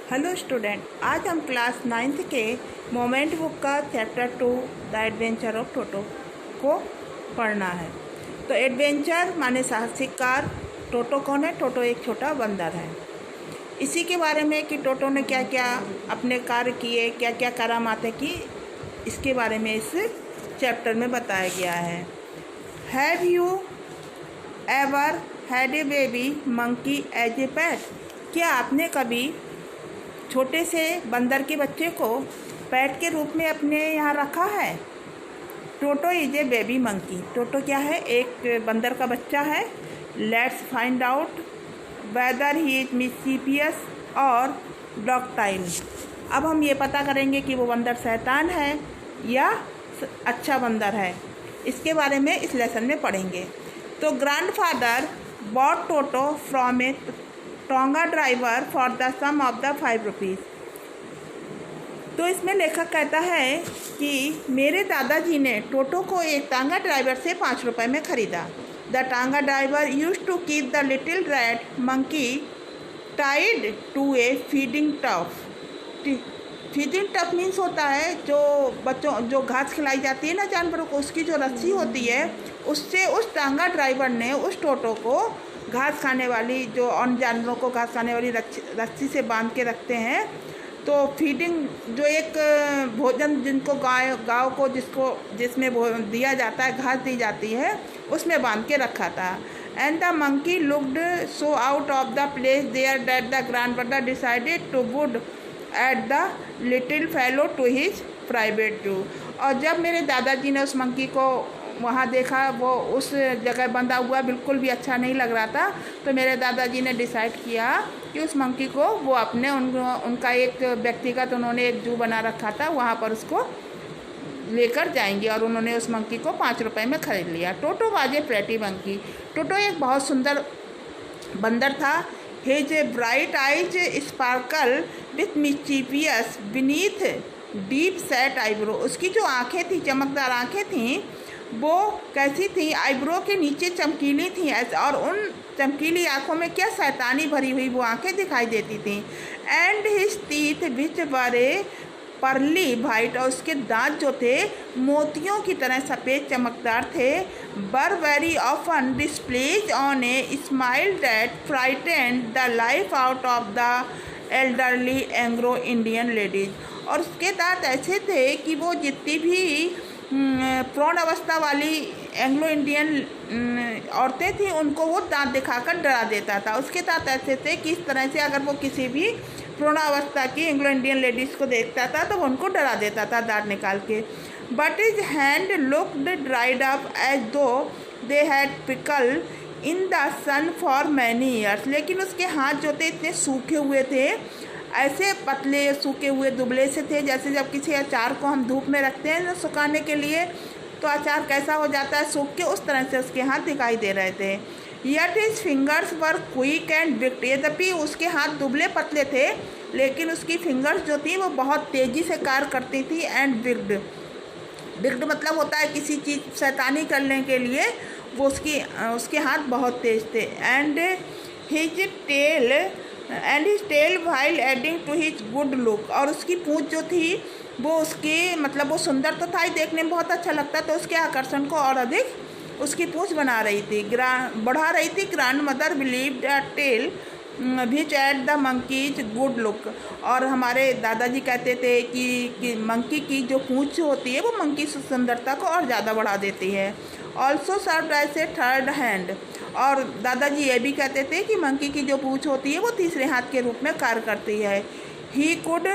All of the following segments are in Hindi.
हेलो स्टूडेंट, आज हम क्लास 9th के मोमेंट बुक का chapter 2 the adventure of Toto को पढ़ना है। तो एडवेंचर माने साहसिक कार। टोटो कौन है? टोटो एक छोटा बंदर है। इसी के बारे में कि टोटो ने क्या क्या अपने कार्य किए, क्या क्या करामातें की, इसके बारे में इस चैप्टर में बताया गया है। Have you ever had a baby monkey as a pet? क्या आपने कभी छोटे से बंदर के बच्चे को पेट के रूप में अपने यहाँ रखा है? टोटो इज ए बेबी मंकी। टोटो क्या है? एक बंदर का बच्चा है। Let's find out whether he is mischievous और डॉक्टाइल। अब हम ये पता करेंगे कि वो बंदर शैतान है या अच्छा बंदर है। इसके बारे में इस लेसन में पढ़ेंगे। तो grandfather bought Toto from a tonga driver for the sum of the 5 rupees. तो इसमें लेखक कहता है कि मेरे दादाजी ने टोटो को एक टांगा ड्राइवर से 5 रुपये में ख़रीदा। The tonga driver use to keep the little rat monkey tied to a feeding trough. Feeding trough means होता है जो बच्चों जो घास खिलाई जाती है ना जानवरों को, उसकी जो रस्सी होती है उससे उस टांगा ड्राइवर ने उस टोटो को घास खाने वाली जो अन्य जानवरों को घास खाने वाली रस्सी से बांध के रखते हैं। तो फीडिंग जो एक भोजन जिनको गाँव को जिसमें दिया जाता है, घास दी जाती है, उसमें बांध के रखा था। And the monkey looked so out of the place there that the grandfather decided to would at the little fellow to his private zoo. और जब मेरे दादाजी ने उस मंकी को वहाँ देखा, वो उस जगह बंधा हुआ बिल्कुल भी अच्छा नहीं लग रहा था, तो मेरे दादाजी ने डिसाइड किया कि उस मंकी को वो अपने उनका एक व्यक्तिगत उन्होंने एक जू बना रखा था, वहाँ पर उसको लेकर जाएंगे। और उन्होंने उस मंकी को 5 रुपये में ख़रीद लिया। Toto was a pretty monkey. Toto एक बहुत सुंदर बंदर था। His bright eyes sparkle with mischievous beneath deep set eyebrow. उसकी जो आँखें थी, चमकदार आँखें थीं, वो कैसी थी? आईब्रो के नीचे चमकीली थी, और उन चमकीली आँखों में क्या शैतानी भरी हुई वो आँखें दिखाई देती थीं। एंड हिज टीथ विच वर परली वाइट। और उसके दांत जो थे मोतियों की तरह सफ़ेद चमकदार थे। बर very often displays on a smile that frightened the life out of the elderly Anglo Indian ladies. और उसके दांत ऐसे थे कि वो जितनी भी प्रौढ़ अवस्था वाली एंग्लो इंडियन औरतें थीं उनको वो दांत दिखाकर डरा देता था। उसके दांत ऐसे थे कि इस तरह से अगर वो किसी भी प्रौढ़ावस्था की एंग्लो इंडियन लेडीज़ को देखता था तो वो उनको डरा देता था दांत निकाल के। But his hand looked dried up as though they had pickle in the sun for many years. लेकिन उसके हाथ जो थे इतने सूखे हुए थे, ऐसे पतले सूखे हुए दुबले से थे, जैसे जब किसी अचार को हम धूप में रखते हैं ना सुखाने के लिए, तो अचार कैसा हो जाता है सूख के, उस तरह से उसके हाथ दिखाई दे रहे थे। Yet his fingers were quick and wicked. यद्यपि उसके हाथ दुबले पतले थे, लेकिन उसकी फिंगर्स जो थी वो बहुत तेज़ी से कार्य करती थी। एंड विक्ड, विक्ड मतलब होता है किसी चीज़ शैतानी करने के लिए वो उसके हाथ बहुत तेज थे। And his tail while adding to his good look. और उसकी पूँछ जो थी वो उसकी मतलब वो सुंदर तो था ही, देखने में बहुत अच्छा लगता, तो उसके आकर्षण को और अधिक उसकी पूँछ बढ़ा रही थी। Grandmother believe the tail which at the monkeys good look. और हमारे दादाजी कहते थे कि मंकी की जो पूँछ होती है वो मंकी की सुंदरता को और ज़्यादा बढ़ा देती है। Also serve as a third hand. और दादाजी ये भी कहते थे कि मंकी की जो पूँछ होती है वो तीसरे हाथ के रूप में कार्य करती है। He could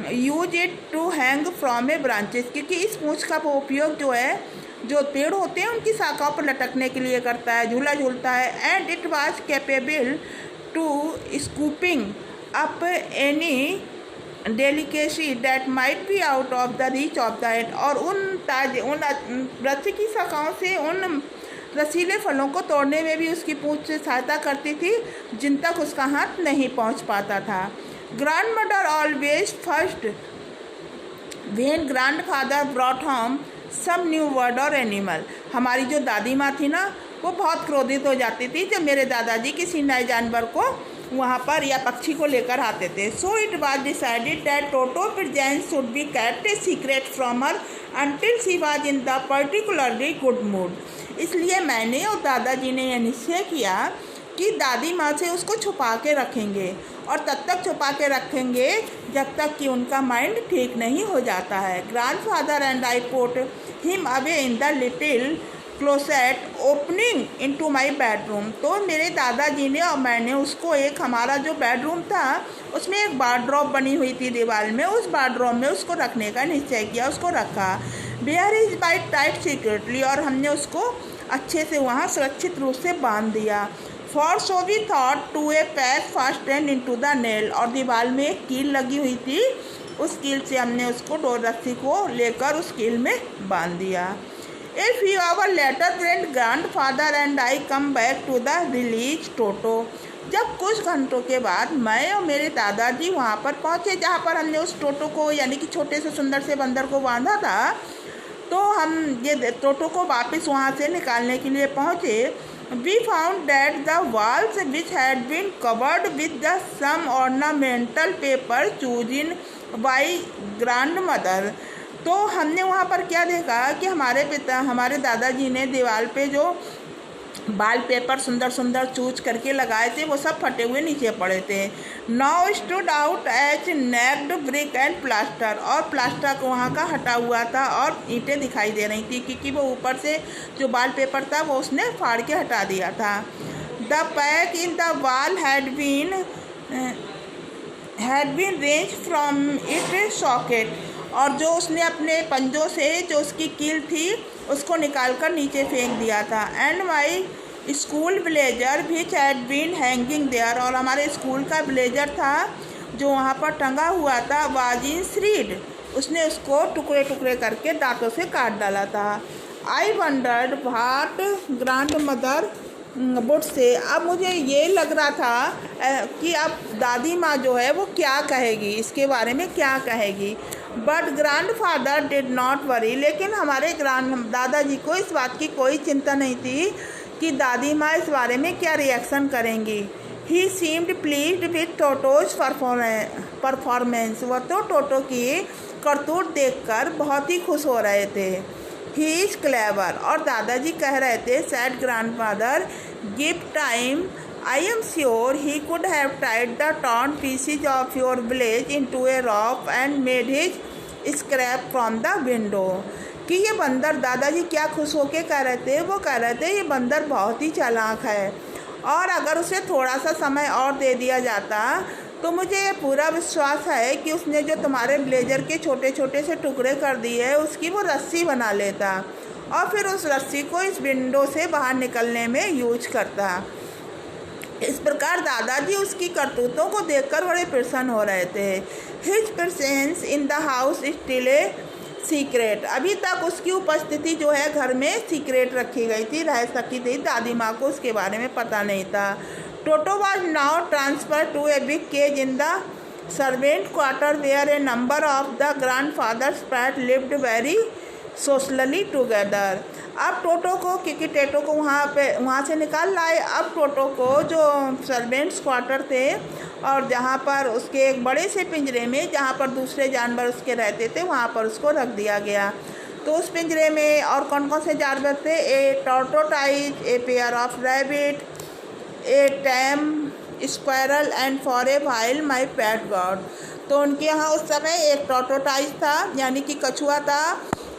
use it to hang from a branches. क्योंकि इस पूँछ का उपयोग जो है, जो पेड़ होते हैं उनकी शाखाओं पर लटकने के लिए करता है, झूला झूलता है। And it was capable to scooping up any delicacy that might be out of the reach of the hand. और उन वृक्ष की शाखाओं से उन रसीले फलों को तोड़ने में भी उसकी पूँछ से सहायता करती थी जिन तक उसका हाथ नहीं पहुंच पाता था। Grandmother always first when grandfather brought home some new word और एनिमल। हमारी जो दादी माँ थी ना, वो बहुत क्रोधित हो जाती थी जब मेरे दादाजी किसी नए जानवर को वहाँ पर या पक्षी को लेकर आते थे। So it was decided that toto presence should be kept a secret from her until she was in the particularly good mood. इसलिए मैंने और दादाजी ने यह निश्चय किया कि दादी माँ से उसको छुपा के रखेंगे, और तब तक छुपा के रखेंगे जब तक कि उनका माइंड ठीक नहीं हो जाता है। Grandfather and I put him away in the little closet opening into my bedroom. तो मेरे दादाजी ने और मैंने उसको एक, हमारा जो बेडरूम था उसमें एक वार्डरोब बनी हुई थी दीवार में, उस वार्डरोब में उसको रखने का निश्चय किया, उसको रखा। Where is by tight securely, और हमने उसको अच्छे से वहाँ सुरक्षित रूप से बांध दिया। For so we thought to a pack first and into the nail, और दीवार में एक कील लगी हुई थी, उस कील से हमने उसको डोर रस्सी को लेकर उस कील में बांध दिया। A few hours later, grandfather and I come back to the village टोटो। जब कुछ घंटों के बाद मैं और मेरे दादाजी वहाँ पर पहुँचे जहाँ पर हमने उस टोटो को, यानी कि छोटे से सुंदर से बंदर को बांधा था, तो हम ये टोटो को वापस वहाँ से निकालने के लिए पहुँचे। We found that the walls which had been covered with the some ornamental paper chosen by grandmother, तो हमने वहाँ पर क्या देखा कि हमारे दादाजी ने दीवार पे जो वाल पेपर सुंदर सुंदर चूज करके लगाए थे वो सब फटे हुए नीचे पड़े थे। Now stood out as naked brick and plaster, और प्लास्टर को वहाँ का हटा हुआ था और ईंटें दिखाई दे रही थी, क्योंकि वो ऊपर से जो वाल पेपर था वो उसने फाड़ के हटा दिया था। The pack in the wall had been range from it socket, और जो उसने अपने पंजों से जो उसकी कील थी उसको निकालकर नीचे फेंक दिया था। And my school blazer which had been hanging there, और हमारे स्कूल का ब्लेजर था जो वहाँ पर टंगा हुआ था, वाज इन श्रीड, उसने उसको टुकड़े टुकड़े करके दांतों से काट डाला था। I wondered what grandmother would say, अब मुझे ये लग रहा था कि अब दादी माँ जो है वो क्या कहेगी, इसके बारे में क्या कहेगी। But grandfather did not worry, लेकिन हमारे दादाजी को इस बात की कोई चिंता नहीं थी कि दादी माँ इस बारे में क्या रिएक्शन करेंगी। He seemed pleased with Toto's performance, वह तो टोटो की करतूत देखकर बहुत ही खुश हो रहे थे। ही इज़ क्लेवर, और दादाजी कह रहे थे sad grandfather give time, I am sure he could have tied the torn pieces of your village into a rope and made his scrap from the window। कि ये बंदर, दादाजी क्या खुश होके कह रहे थे, वो कह रहे थे ये बंदर बहुत ही चालाक है, और अगर उसे थोड़ा सा समय और दे दिया जाता तो मुझे ये पूरा विश्वास है कि उसने जो तुम्हारे ब्लेजर के छोटे छोटे से टुकड़े कर दिए उसकी वो रस्सी बना लेता, और फिर उस रस्सी को इस विंडो से बाहर निकलने में यूज करता। इस प्रकार दादाजी उसकी करतूतों को देखकर बड़े प्रसन्न हो रहे थे। His presence in the house still a secret, अभी तक उसकी उपस्थिति जो है घर में सीक्रेट रखी गई थी, रह सकी थी, दादी माँ को उसके बारे में पता नहीं था। Toto was now transfer to a big cage in the servant quarter where a number of the grandfather's pat lived very socially together. अब टोटो को, क्योंकि टेटो को वहाँ से निकाल लाए, अब टोटो को जो सर्वेंट्स क्वार्टर थे और जहाँ पर उसके एक बड़े से पिंजरे में जहाँ पर दूसरे जानवर उसके रहते थे वहाँ पर उसको रख दिया गया। तो उस पिंजरे में और कौन कौन से जानवर थे, a tortoise, a pair of rabbit, a tame squirrel and for a while my pet bird. तो उनके यहाँ उस समय एक टॉर्टोटाइज था यानी कि कछुआ था,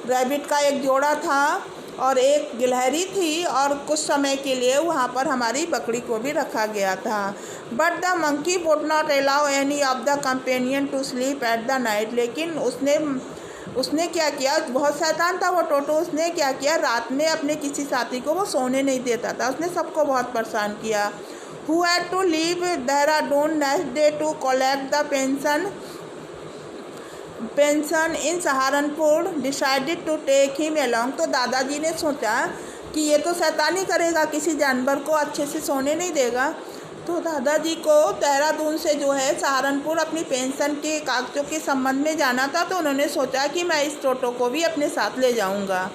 रैबिट का एक जोड़ा था और एक गिलहरी थी, और कुछ समय के लिए वहाँ पर हमारी बकरी को भी रखा गया था। But the monkey would not allow any of the companion to sleep at the night, लेकिन उसने क्या किया, बहुत शैतान था वो टोटो, उसने क्या किया, रात में अपने किसी साथी को वो सोने नहीं देता था, उसने सबको बहुत परेशान किया। Who had to leave Dehradun next day to collect the pension in Saharanpur decided to take him along. तो दादाजी ने सोचा कि ये तो शैतानी करेगा, किसी जानवर को अच्छे से सोने नहीं देगा, तो दादाजी को देहरादून से जो है सहारनपुर अपनी पेंशन के कागजों के संबंध में जाना था, तो उन्होंने सोचा कि मैं इस टोटो को भी अपने साथ ले जाऊंगा।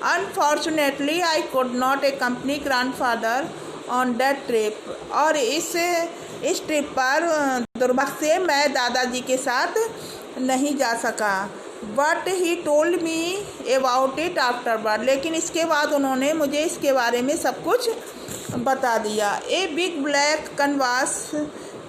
Unfortunately I could not accompany grandfather on that trip, और इस इस ट्रिप पर दुर्भाग्य से मैं दादाजी के साथ नहीं जा सका। But he told me about it afterward, लेकिन इसके बाद उन्होंने मुझे इसके बारे में सब कुछ बता दिया। A big black canvas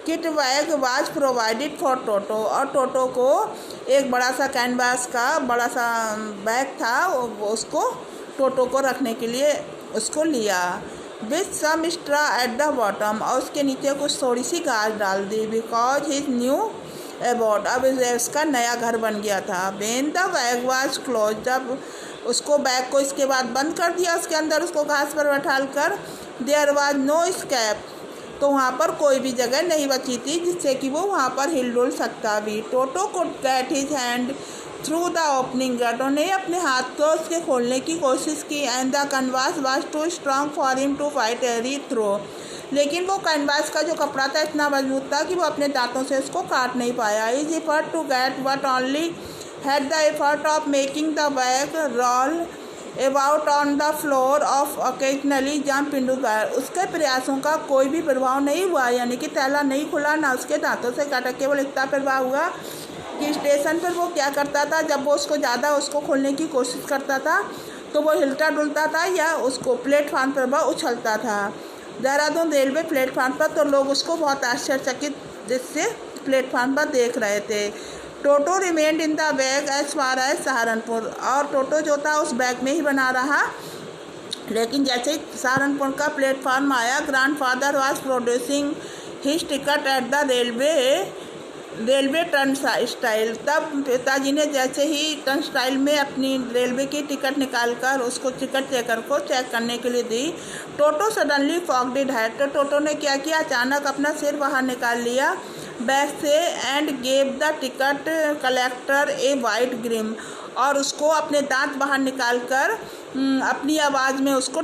kit bag was provided for Toto, और टोटो को एक बड़ा सा कैनवास का बड़ा सा बैग था, उसको टोटो को रखने के लिए उसको लिया। With some straw at the bottom, और उसके नीचे कुछ थोड़ी सी घास डाल दी। बिकॉज हिज न्यू अबाउट, अब उसका नया घर बन गया था। When the bag was close, जब उसको बैग को इसके बाद बंद कर दिया, उसके अंदर उसको घास पर बैठाल कर, देयर वाज नो स्कैप, तो वहाँ पर कोई भी जगह नहीं बची थी जिससे कि वो वहाँ पर हिल डुल सकता भी। Toto could get his hand through the opening gate, ने अपने हाथ को उसके खोलने की कोशिश की। And the canvas was too strong for him to fight every throw, लेकिन वो कैनवास का जो कपड़ा था इतना मजबूत था कि वो अपने दांतों से उसको काट नहीं पाया। Is effort to get but only had the effort of making the bag roll about on the floor of occasionally jump into the, उसके प्रयासों का कोई भी प्रभाव नहीं हुआ, यानी कि थैला नहीं खुला, ना उसके दांतों से काटा, केवल इतना प्रभाव हुआ कि स्टेशन पर वो क्या करता था, जब वो ज़्यादा उसको खोलने की कोशिश करता था तो वो हिलता डुलता था या उसको प्लेटफार्म पर वह उछलता था। देहरादून रेलवे प्लेटफार्म पर तो लोग उसको बहुत आश्चर्यचकित जिससे प्लेटफार्म पर देख रहे थे। Toto remained in the bag as far as Saharanpur, और टोटो जो था उस बैग में ही बना रहा, लेकिन जैसे ही सहारनपुर का प्लेटफार्म आया, grandfather was producing his ticket at the railway turn style, तब पिताजी ने जैसे ही टर्न स्टाइल में अपनी रेलवे की टिकट निकालकर उसको टिकट चेकर को चेक करने के लिए दी। टोटो सडनली फॉग्ड हेड, तो टोटो ने क्या किया, अचानक अपना सिर बाहर निकाल लिया बैग से। And gave the ticket collector a white grim, और उसको अपने दांत बाहर निकाल कर अपनी आवाज़ में उसको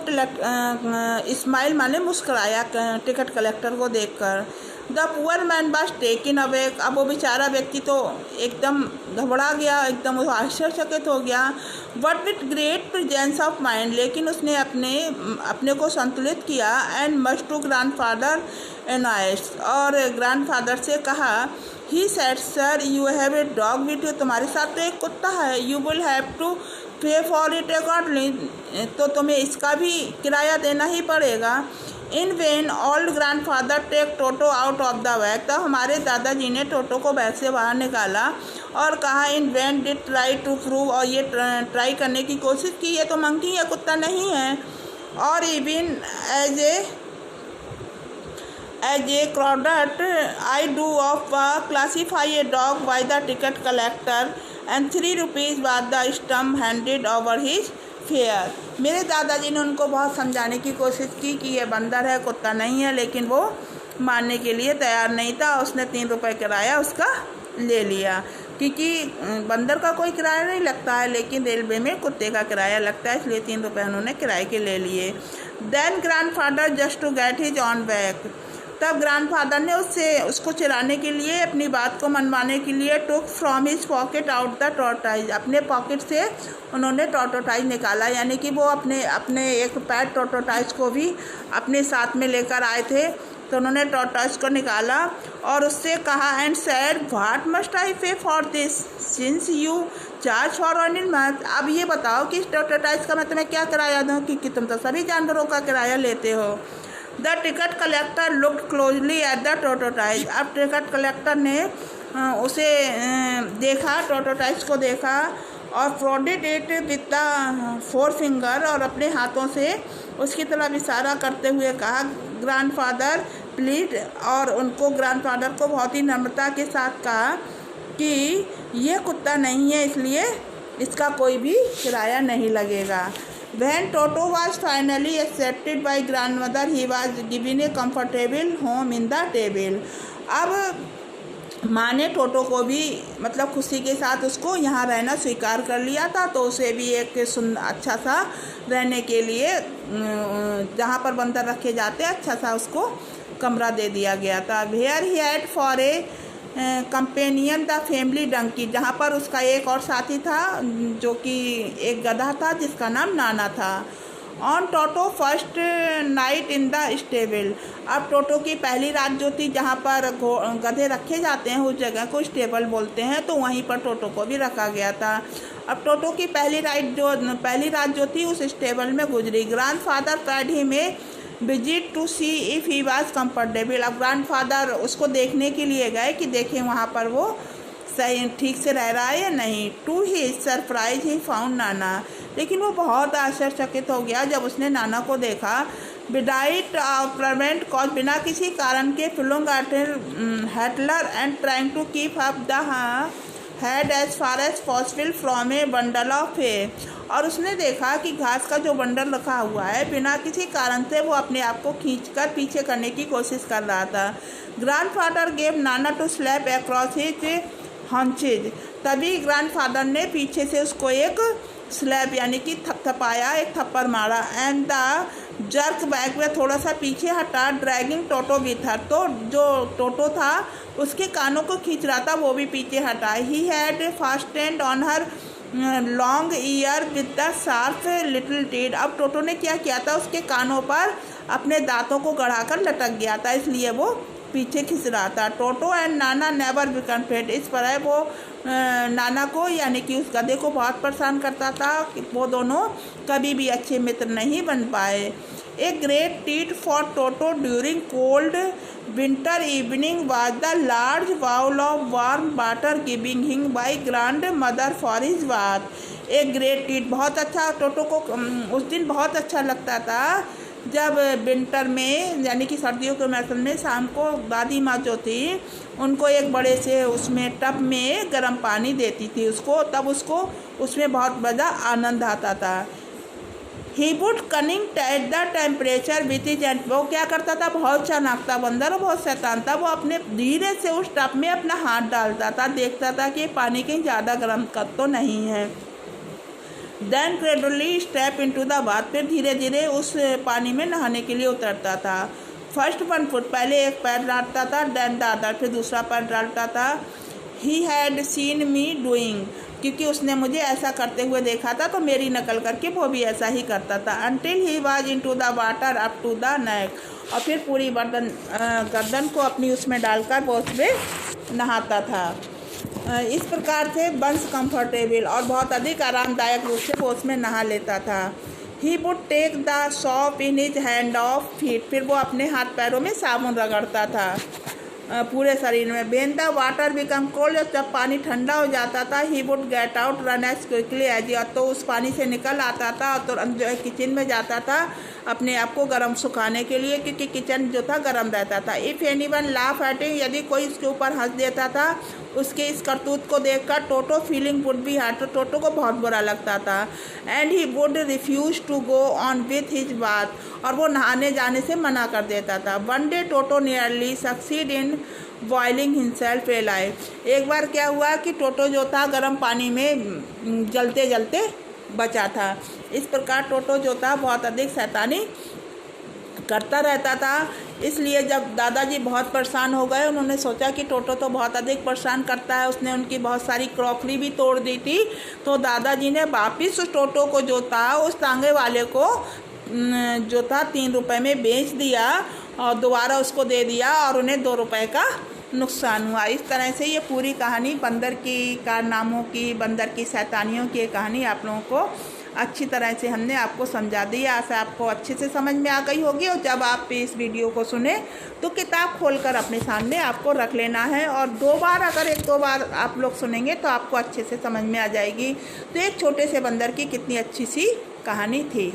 स्माइल माने मुस्कुराया टिकट कलेक्टर को देखकर। The poor man was taken awake, अब वो बेचारा व्यक्ति तो एकदम घबरा गया, एकदम आश्चर्यचकित हो गया। But with great presence of mind, लेकिन उसने अपने को संतुलित किया। And much to grandfather annoyance, और ग्रैंडफादर से कहा, he said sir you have a dog with you, तुम्हारे साथ तो एक कुत्ता है। You will have to pay for it accordingly, तो तुम्हें इसका भी किराया देना ही पड़ेगा। In when old grandfather take Toto out of the bag, तब हमारे दादाजी ने टोटो को बैग से बाहर निकाला और कहा, in when did try to prove, और ये ट्राई करने की कोशिश की, ये तो मंकी या कुत्ता नहीं है। और even as a crowded I do of classify a dog by the ticket collector and 3 rupees bad the stump handed over his fare. मेरे दादाजी ने उनको बहुत समझाने की कोशिश की कि ये बंदर है, कुत्ता नहीं है, लेकिन वो मानने के लिए तैयार नहीं था। उसने 3 रुपये किराया उसका ले लिया, क्योंकि बंदर का कोई किराया नहीं लगता है, लेकिन रेलवे में कुत्ते का किराया लगता है, इसलिए 3 रुपये उन्होंने किराए के ले लिए। Then grandfather just to get his on back, तब ग्रैंडफादर ने उसको चिढ़ाने के लिए, अपनी बात को मनवाने के लिए, took from his pocket out the tortoise, अपने पॉकेट से उन्होंने टॉर्टोटाइज निकाला, यानी कि वो अपने एक पैट टॉर्टोटाइज को भी अपने साथ में लेकर आए थे, तो उन्होंने टॉर्टोटाइज को निकाला और उससे कहा, and said what must I pay for this since you charge for on in month, अब ये बताओ कि इस टॉर्टोटाइज का मैं तुम्हें क्या किराया दूँ, क्योंकि तुम तो सभी जानवरों का किराया लेते हो। The ticket collector looked closely at the tortoise, अब टिकट कलेक्टर ने उसे देखा, टॉर्टोटाइज को देखा, और prodded it with the 4 finger, और अपने हाथों से उसकी तरफ इशारा करते हुए कहा, ग्रैंडफादर प्लीज, और उनको ग्रैंडफादर को बहुत ही नम्रता के साथ कहा कि ये कुत्ता नहीं है, इसलिए इसका कोई भी किराया नहीं लगेगा। When Toto was finally accepted by grandmother, he was given a comfortable home in the table. अब माँ ने टोटो को भी मतलब खुशी के साथ उसको यहाँ रहना स्वीकार कर लिया था, तो उसे भी एक अच्छा सा रहने के लिए जहाँ पर बंदर रखे जाते अच्छा सा उसको कमरा दे दिया गया था। Here he had for a companion the family donkey, जहाँ पर उसका एक और साथी था जो कि एक गधा था जिसका नाम नाना था। On toto first night in the stable. अब टोटो की पहली रात जो थी, जहाँ पर गधे रखे जाते हैं, उस जगह को स्टेबल बोलते हैं, तो वहीं पर टोटो को भी रखा गया था। अब टोटो की पहली रात जो थी उस स्टेबल में गुजरी। ग्रैंडफादर पैड ही में visit to see if he was comfortable. अब ग्रैंडफादर उसको देखने के लिए गए कि देखें वहाँ पर वो सही ठीक से रह रहा है या नहीं। To he surprise he found नाना। लेकिन वो बहुत आश्चर्यचकित हो गया जब उसने नाना को देखा। विदाउट प्रेवेंट कॉज, बिना किसी कारण के, फ्लोइंग हेटलर and trying to keep up the head as far as possible from a bundle of hay. और उसने देखा कि घास का जो बंडल रखा हुआ है, बिना किसी कारण से वो अपने आप को खींचकर पीछे करने की कोशिश कर रहा था। Grandfather gave Nana to slap across his हंचेज। तभी ग्रैंडफादर ने पीछे से उसको एक स्लैप यानी कि थपथपाया, एक थप्पड़ मारा। एंड द जर्क बैक में थोड़ा सा पीछे हटा, ड्रैगिंग टोटो विथ हर। तो जो टोटो था उसके कानों को खींच रहा था, वो भी पीछे हटा। He had fastened on her long year with the sharp little teeth. अब टोटो ने क्या किया था, उसके कानों पर अपने दांतों को गड़ाकर लटक गया था, इसलिए वो पीछे खिंच रहा था। टोटो and Nana never become friend. इस पर वो नाना को यानी कि उस गधे को बहुत परेशान करता था कि वो दोनों कभी भी अच्छे मित्र नहीं बन पाए। ए ग्रेट टीट for Toto during cold winter evening was the large bowl of warm water giving him by grandmother for his bath. एक ग्रेट टीट, बहुत अच्छा, टोटो को उस दिन बहुत अच्छा लगता था जब विंटर में यानी कि सर्दियों के मौसम में शाम को दादी माँ जो थी उनको एक बड़े से उसमें टब में गर्म पानी देती थी उसको, तब उसको उसमें बहुत बड़ा आनंद आता था। He would cunning at the temperature with his hand. वो क्या करता था, बहुत चालाक था बंदर और बहुत शैतान था। वो अपने धीरे से उस टब में अपना हाथ डालता था, देखता था कि पानी कहीं ज़्यादा गर्म तो नहीं है। Then gradually step into the bath. फिर धीरे धीरे उस पानी में नहाने के लिए उतरता था। फर्स्ट 1 फुट, पहले एक पैर डालता था, देन द अदर, फिर दूसरा पैर डालता था। He had seen me doing, क्योंकि उसने मुझे ऐसा करते हुए देखा था तो मेरी नकल करके वो भी ऐसा ही करता था। Until he was into the water up to the neck. और फिर पूरी गर्दन को अपनी उसमें डालकर वो उसमें नहाता था। इस प्रकार से बंस कंफर्टेबल और बहुत अधिक आरामदायक रूप से वो उसमें नहा लेता था। He would take the soap in his hand of feet. फिर वो अपने हाथ पैरों में साबुन रगड़ता था पूरे शरीर में। When the water become cold, जब पानी ठंडा हो जाता था, he would get out run as quickly as, तो उस पानी से निकल आता था और तुरंत जो है किचन में जाता था अपने आप को गर्म सुखाने के लिए, क्योंकि किचन जो था गर्म रहता था। If anyone laugh at him, यदि कोई उसके ऊपर हंस देता था उसके इस करतूत को देखकर, Toto feeling would be heart, तो टोटो को बहुत बुरा लगता था। And he would refuse to go on with his bath, और वो नहाने जाने से मना कर देता था। One day Toto nearly succeed in boiling himself alive. एक बार क्या हुआ कि टोटो जो था गर्म पानी में जलते जलते बचा था। इस प्रकार टोटो जो था बहुत अधिक शैतानी करता रहता था। इसलिए जब दादाजी बहुत परेशान हो गए, उन्होंने सोचा कि टोटो तो बहुत अधिक परेशान करता है, उसने उनकी बहुत सारी क्रॉकरी भी तोड़ दी थी। तो दादाजी ने वापिस उस टोटो को जो था उस तांगे वाले को जो था 3 रुपए में बेच दिया और दोबारा उसको दे दिया और उन्हें 2 रुपए का नुकसान हुआ। इस तरह से ये पूरी कहानी बंदर की कारनामों की, बंदर की शैतानियों की कहानी आप लोगों को अच्छी तरह से हमने आपको समझा दी। आशा आपको अच्छे से समझ में आ गई होगी। और जब आप इस वीडियो को सुने तो किताब खोलकर अपने सामने आपको रख लेना है, और 2 बार, अगर 1-2 बार आप लोग सुनेंगे तो आपको अच्छे से समझ में आ जाएगी। तो एक छोटे से बंदर की कितनी अच्छी सी कहानी थी।